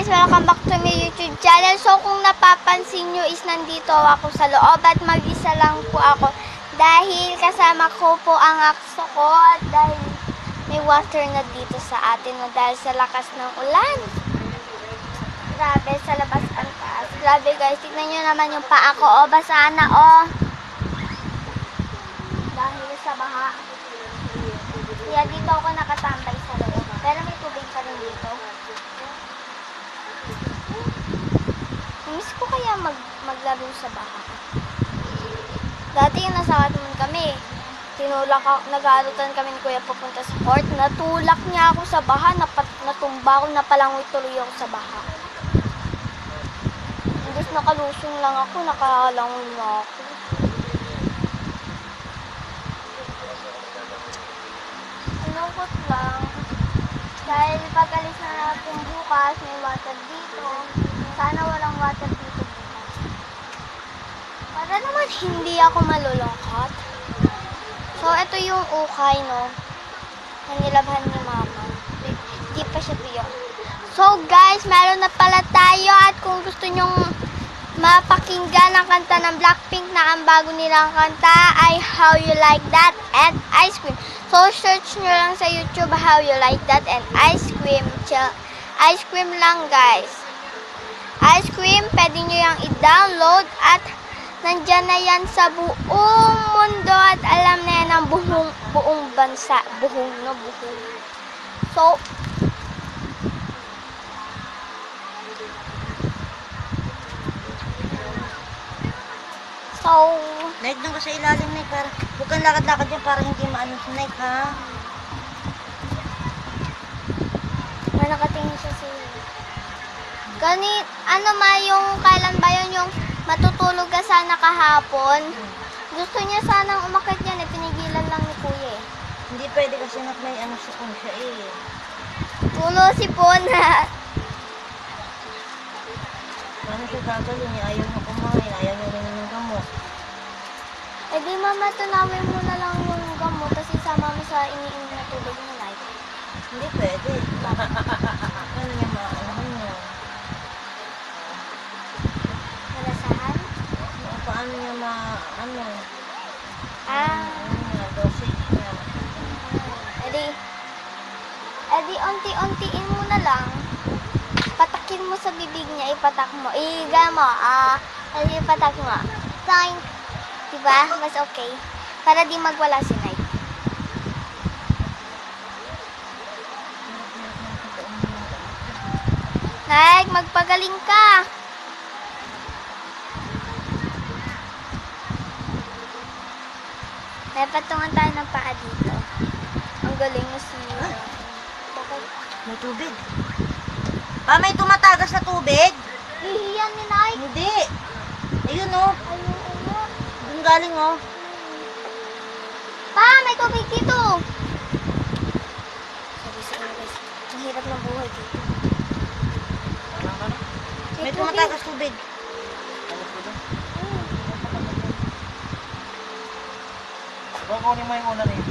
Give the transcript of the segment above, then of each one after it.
guys! Welcome back to my YouTube channel. So kung napapansin nyo is nandito ako sa loob at mag-isa lang po ako dahil kasama ko po ang akso ko at dahil may water na dito sa atin dahil sa lakas ng ulan. Grabe, sa labas ang taas. Grabe guys, tignan nyo naman yung paa ko. O, basa na dahil sa baha. Kaya dito ako nakatambay sa loob. Pero may tubig pa rin dito. Miss ko kaya maglaro sa baha. Dati yung nasa naman kami. Nag-aarutan kami ni Kuya papunta sa court. Natulak niya ako sa baha. Natumba ako, napalangoy tuloy ako sa baha. Hindi nakalusong lang ako, nakalangoy na ako. Sinungkot lang. Dahil pag-alis na natin bukas, may water dito. Sana walang water dito bukas. Para naman hindi ako malulungkot. So, ito yung ukay, no? Na nilabhan ni Mama. Hindi pa siya tuyo. So, guys, meron na pala tayo. At kung gusto nyong mapakinggan ang kanta ng Blackpink na ang bago nilang kanta ay How You Like That and Ice Cream. So, search nyo lang sa YouTube How You Like That and Ice Cream. Ice Cream lang, guys. Ice Cream, pwede nyo yung i-download at nandyan na yan sa buong mundo at alam na yan ng buong bansa. Buong. So, Night doon ka sa ilalim, Night. Huwag kang lakad-lakad dyan para hindi maano si Night, ha? nakatingin siya sa yung kailan ba yun yung matutulog ka sana kahapon? Gusto niya sanang umakit yan, pinigilan lang ni Kuya eh. Hindi pwede kasi may ano siya kung siya eh. Puno si Pona. Paano siya gagawin niya? Ayaw niya kumain, ayaw niya rin ng gamot. Eh di mama, tunawin mo na lang yung gamot, tapos isama mo sa iniinom na tubig mo, Night. Hindi pwede. Ano niya maano niya? Malasahan? Paano niya ano niya, dosage niya. Edi unti-untiin mo na lang. Patakin mo sa bibig niya, ipatak mo. Iga mo, ipatak mo. Time. Diba? Mas okay. Para di magwala si Night. Night, magpagaling ka. May patungan tayo ng paa dito. Ang galing na si... May tubig. May tumatagas na tubig? Hihiyan ni Night. Hindi. Ayun oh. Doon galing oh. Pa, may tubig dito. Sabi sa inyo guys, ang hirap ng buhay dito. May tumatagas tubig. Kunin mo yung ulan eh.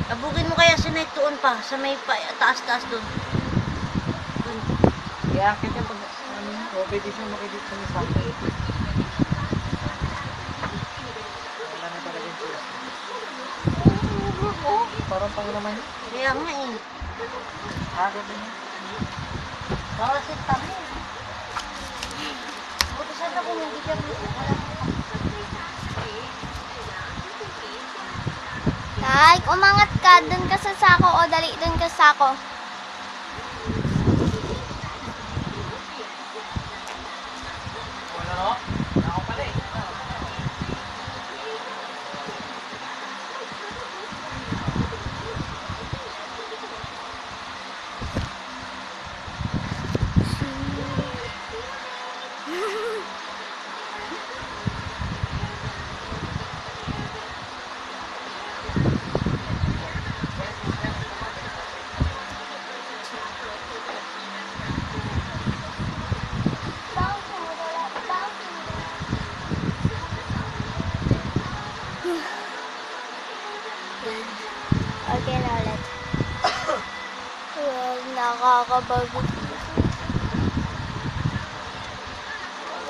Abugin mo kaya si Night doon pa, sa may taas-taas doon. Iakit yung pag... pwede siya makikita sa may sakto. Wala na talaga yung sila. Parang pang naman yun. Kaya nga eh. Agad din yun. Para sa tabi. Buti sana kung hindi siya Night, umangat ka. Doon ka sa sako o dali doon ka sa sako. Wala no? Ako pala eh. Nakakabagot.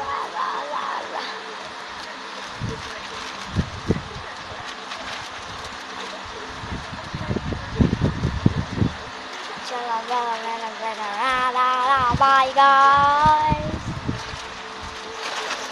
La, la, la, la. Bye guys.